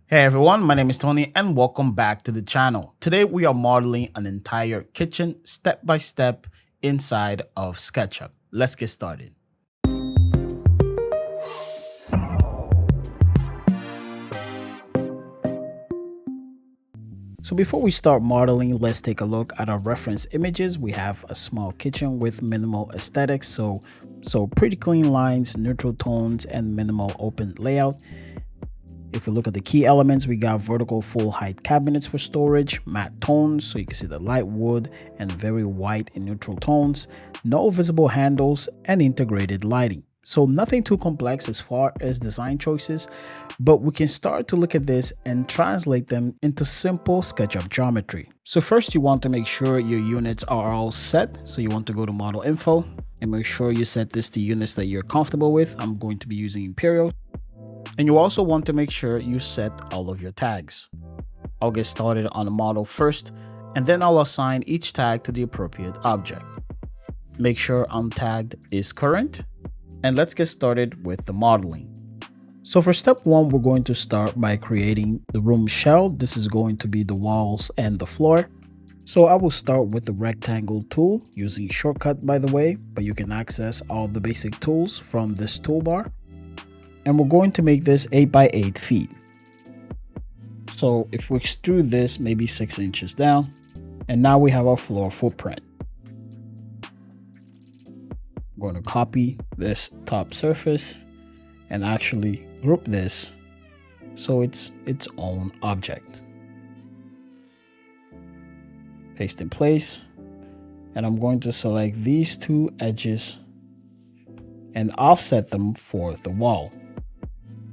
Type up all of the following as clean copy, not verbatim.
Hey everyone, my name is Tony and welcome back to the channel. Today we are modeling an entire kitchen step by step inside of SketchUp. Let's get started. So before we start modeling, let's take a look at our reference images. We have a small kitchen with minimal aesthetics, so pretty clean lines, neutral tones, and minimal open layout. If we look at the key elements, we got vertical full height cabinets for storage, matte tones, so you can see the light wood and very white and neutral tones, no visible handles, and integrated lighting. So nothing too complex as far as design choices, but we can start to look at this and translate them into simple SketchUp geometry. So first you want to make sure your units are all set. So you want to go to model info and make sure you set this to units that you're comfortable with. I'm going to be using Imperial. And you also want to make sure you set all of your tags. I'll get started on the model first, and then I'll assign each tag to the appropriate object. Make sure untagged is current, and let's get started with the modeling. So for step one, we're going to start by creating the room shell. This is going to be the walls and the floor. So I will start with the rectangle tool using shortcut, by the way, but you can access all the basic tools from this toolbar. And we're going to make this 8 by 8 feet. So if we extrude this maybe 6 inches down, and now we have our floor footprint. I'm going to copy this top surface and actually group this so it's its own object. Paste in place, and I'm going to select these two edges and offset them for the wall.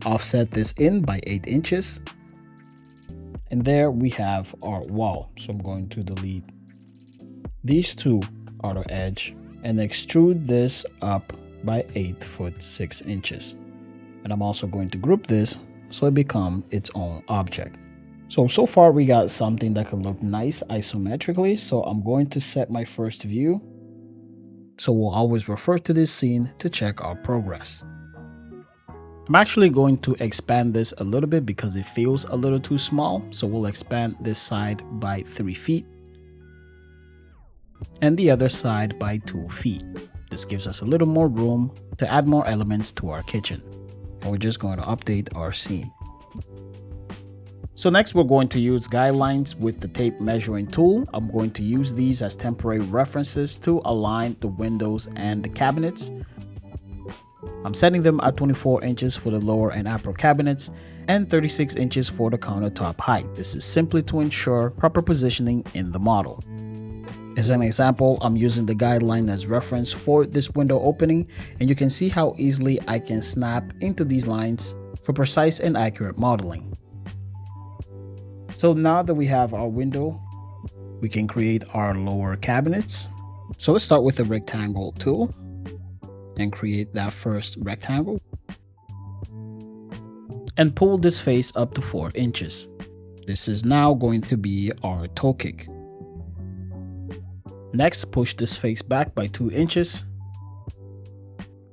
Offset this in by 8 inches, and there we have our wall. So I'm going to delete these two outer edge and extrude this up by 8 foot 6 inches. And I'm also going to group this so it becomes its own object. So far we got something that could look nice isometrically. So I'm going to set my first view. So we'll always refer to this scene to check our progress. I'm actually going to expand this a little bit because it feels a little too small. So we'll expand this side by 3 feet and the other side by 2 feet. This gives us a little more room to add more elements to our kitchen. And we're just going to update our scene. So next we're going to use guidelines with the tape measuring tool. I'm going to use these as temporary references to align the windows and the cabinets. I'm setting them at 24 inches for the lower and upper cabinets and 36 inches for the countertop height. This is simply to ensure proper positioning in the model. As an example, I'm using the guideline as reference for this window opening, and you can see how easily I can snap into these lines for precise and accurate modeling. So now that we have our window, we can create our lower cabinets. So let's start with the rectangle tool and create that first rectangle and pull this face up to 4 inches. This is now going to be our toe kick. Next, push this face back by 2 inches.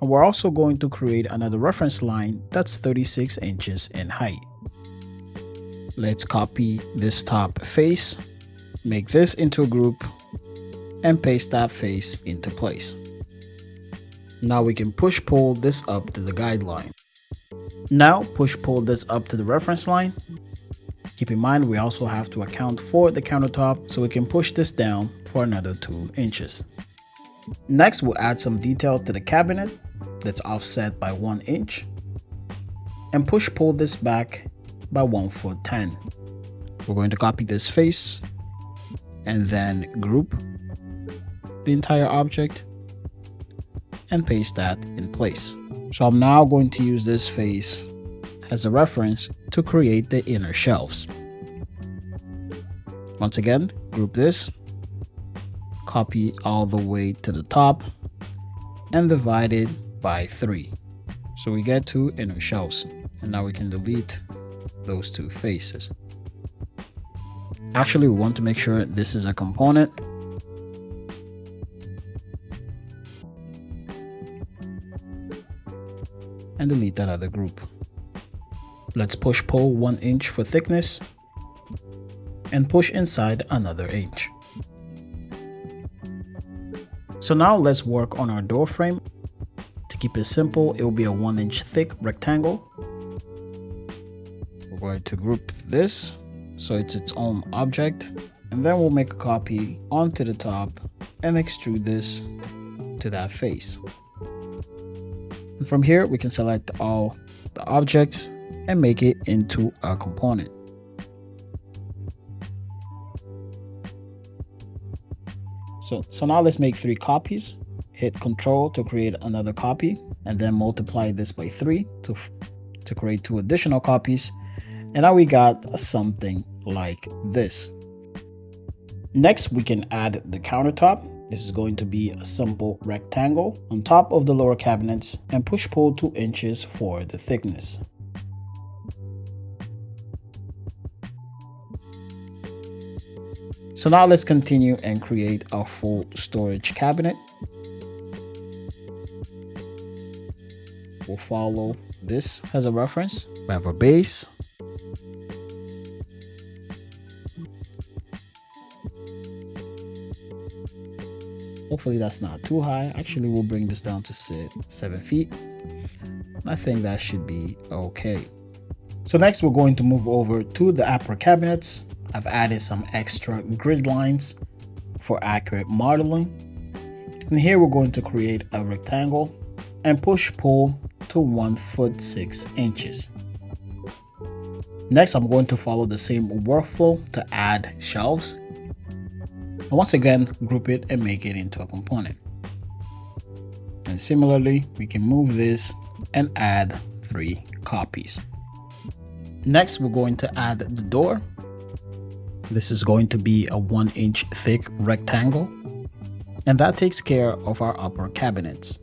And we're also going to create another reference line that's 36 inches in height. Let's copy this top face, make this into a group, and paste that face into place. Now we can push-pull this up to the guideline. Now push-pull this up to the reference line. Keep in mind we also have to account for the countertop, so we can push this down for another 2 inches. Next we'll add some detail to the cabinet that's offset by 1 inch and push-pull this back by 1 foot 10. We're going to copy this face and then group the entire object and paste that in place. So I'm now going to use this face as a reference to create the inner shelves. Once again, group this, copy all the way to the top, and divide it by 3. So we get 2 inner shelves, and now we can delete those 2 faces. Actually, we want to make sure this is a component. And delete that other group. Let's push pull 1 inch for thickness and push inside another inch. So now let's work on our door frame. To keep it simple, it will be a 1 inch thick rectangle. We're going to group this so it's its own object, and then we'll make a copy onto the top and extrude this to that face. And from here, we can select all the objects and make it into a component. So now let's make 3 copies. Hit Ctrl to create another copy, and then multiply this by 3 to create 2 additional copies. And now we got something like this. Next, we can add the countertop. This is going to be a simple rectangle on top of the lower cabinets, and push pull 2 inches for the thickness. So now let's continue and create a full storage cabinet. We'll follow this as a reference. We have our base. Hopefully that's not too high. Actually, we'll bring this down to 7 feet. I think that should be okay. So next we're going to move over to the upper cabinets. I've added some extra grid lines for accurate modeling. And here we're going to create a rectangle and push pull to 1 foot 6 inches. Next, I'm going to follow the same workflow to add shelves. And once again, group it and make it into a component. And similarly, we can move this and add 3 copies. Next, we're going to add the door. This is going to be a 1 inch thick rectangle, and that takes care of our upper cabinets.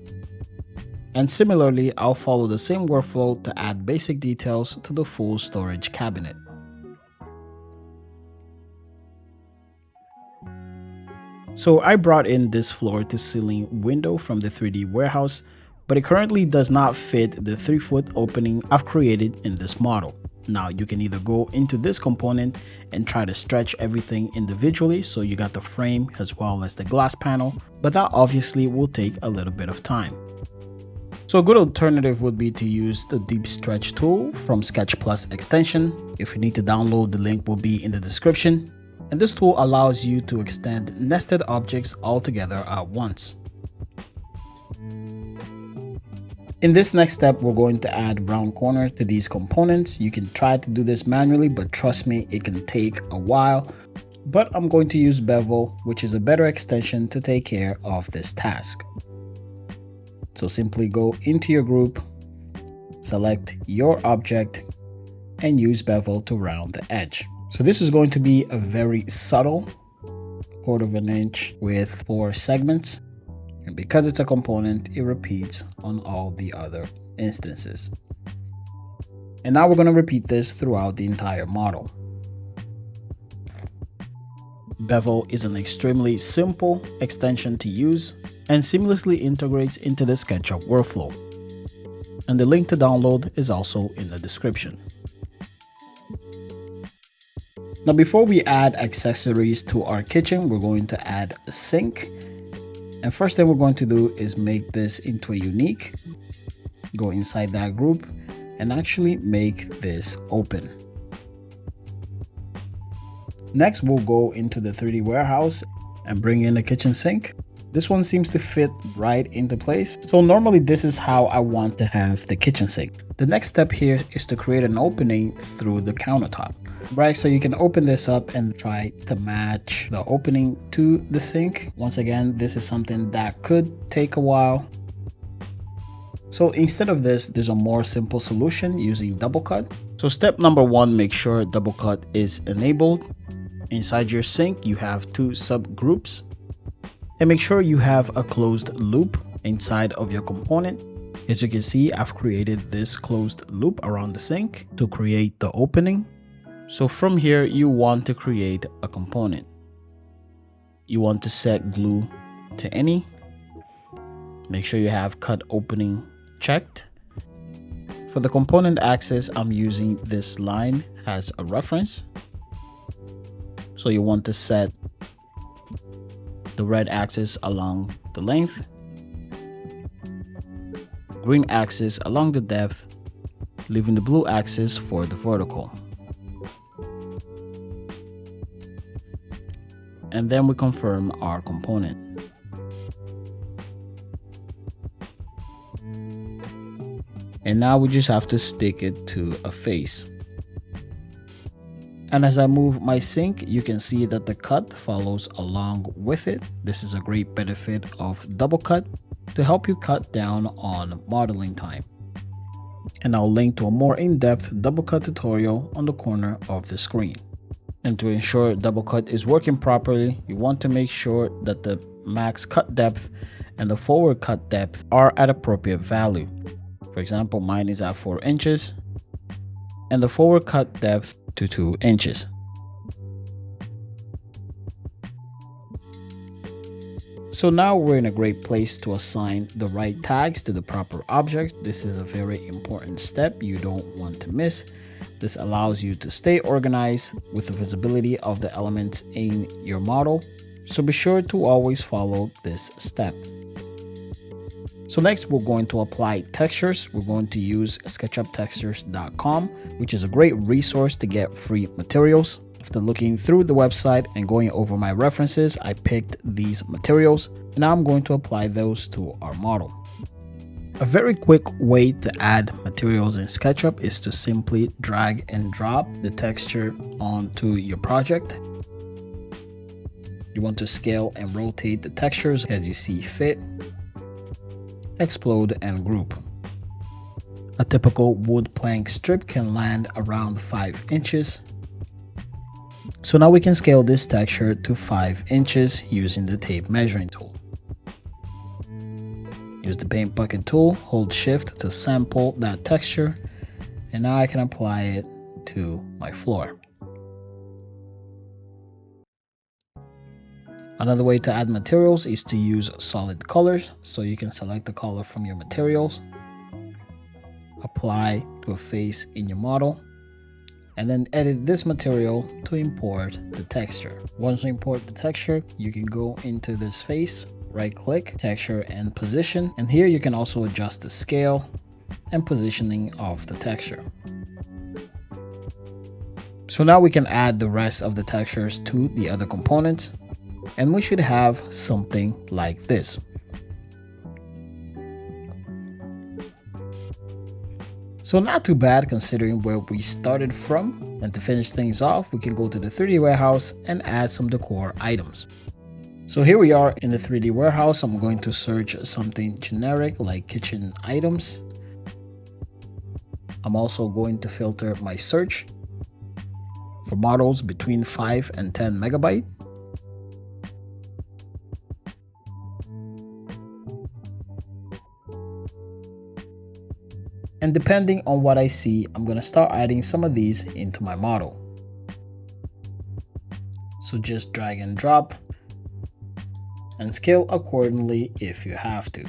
And similarly, I'll follow the same workflow to add basic details to the full storage cabinet. So I brought in this floor to ceiling window from the 3D warehouse, but it currently does not fit the 3-foot opening I've created in this model. Now you can either go into this component and try to stretch everything individually so you got the frame as well as the glass panel, but that obviously will take a little bit of time. So a good alternative would be to use the deep stretch tool from SketchPlus extension. If you need to download, the link will be in the description. And this tool allows you to extend nested objects all together at once. In this next step, we're going to add round corners to these components. You can try to do this manually, but trust me, it can take a while. But I'm going to use Bevel, which is a better extension to take care of this task. So simply go into your group, select your object, and use Bevel to round the edge. So this is going to be a very subtle 1/4 inch with 4 segments. And because it's a component, it repeats on all the other instances. And now we're going to repeat this throughout the entire model. Bevel is an extremely simple extension to use and seamlessly integrates into the SketchUp workflow. And the link to download is also in the description. Now before we add accessories to our kitchen, we're going to add a sink. And first thing we're going to do is make this into a unique. Go inside that group and actually make this open. Next, we'll go into the 3D warehouse and bring in a kitchen sink. This one seems to fit right into place. So normally this is how I want to have the kitchen sink. The next step here is to create an opening through the countertop. Right, so you can open this up and try to match the opening to the sink. Once again, this is something that could take a while. So instead of this, there's a more simple solution using double cut. So step number 1, make sure double cut is enabled. Inside your sink, you have 2 subgroups. And make sure you have a closed loop inside of your component. As you can see, I've created this closed loop around the sink to create the opening. So from here, you want to create a component. You want to set glue to any. Make sure you have cut opening checked. For the component axis, I'm using this line as a reference. So you want to set the red axis along the length, green axis along the depth, leaving the blue axis for the vertical. And then we confirm our component. And now we just have to stick it to a face. And as I move my sink, you can see that the cut follows along with it. This is a great benefit of double cut to help you cut down on modeling time. And I'll link to a more in-depth double cut tutorial on the corner of the screen. And to ensure double cut is working properly, you want to make sure that the max cut depth and the forward cut depth are at appropriate value. For example, mine is at 4 inches and the forward cut depth to 2 inches. So now we're in a great place to assign the right tags to the proper objects. This is a very important step you don't want to miss. This allows you to stay organized with the visibility of the elements in your model. So be sure to always follow this step. So next we're going to apply textures. We're going to use SketchUpTextures.com, which is a great resource to get free materials. After looking through the website and going over my references, I picked these materials and now I'm going to apply those to our model. A very quick way to add materials in SketchUp is to simply drag and drop the texture onto your project. You want to scale and rotate the textures as you see fit. Explode and group. A typical wood plank strip can land around 5 inches. So now we can scale this texture to 5 inches using the tape measuring tool. Use the paint bucket tool, hold shift to sample that texture, and now I can apply it to my floor. Another way to add materials is to use solid colors. So you can select the color from your materials, apply to a face in your model, and then edit this material to import the texture. Once you import the texture, you can go into this face, right click, texture and position, and here you can also adjust the scale and positioning of the texture. So now we can add the rest of the textures to the other components, and we should have something like this. So not too bad considering where we started from. And to finish things off, we can go to the 3D warehouse and add some decor items. So here we are in the 3D warehouse. I'm going to search something generic like kitchen items. I'm also going to filter my search for models between 5 and 10 megabyte. And depending on what I see, I'm going to start adding some of these into my model. So just drag and drop and scale accordingly if you have to.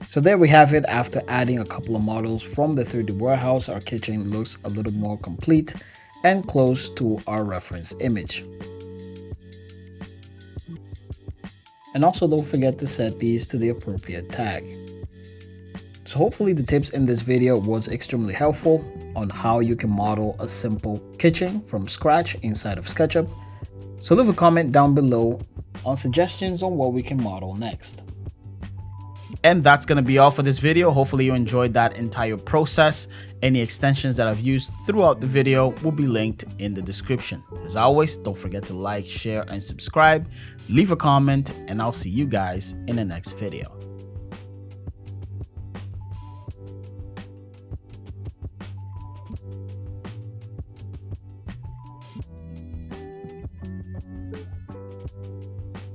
So there we have it. After adding a couple of models from the 3D warehouse, our kitchen looks a little more complete and close to our reference image. And also don't forget to set these to the appropriate tag. So hopefully the tips in this video was extremely helpful on how you can model a simple kitchen from scratch inside of SketchUp. So leave a comment down below on suggestions on what we can model next. And that's going to be all for this video. Hopefully you enjoyed that entire process. Any extensions that I've used throughout the video will be linked in the description. As always, don't forget to like, share, and subscribe. Leave a comment, and I'll see you guys in the next video.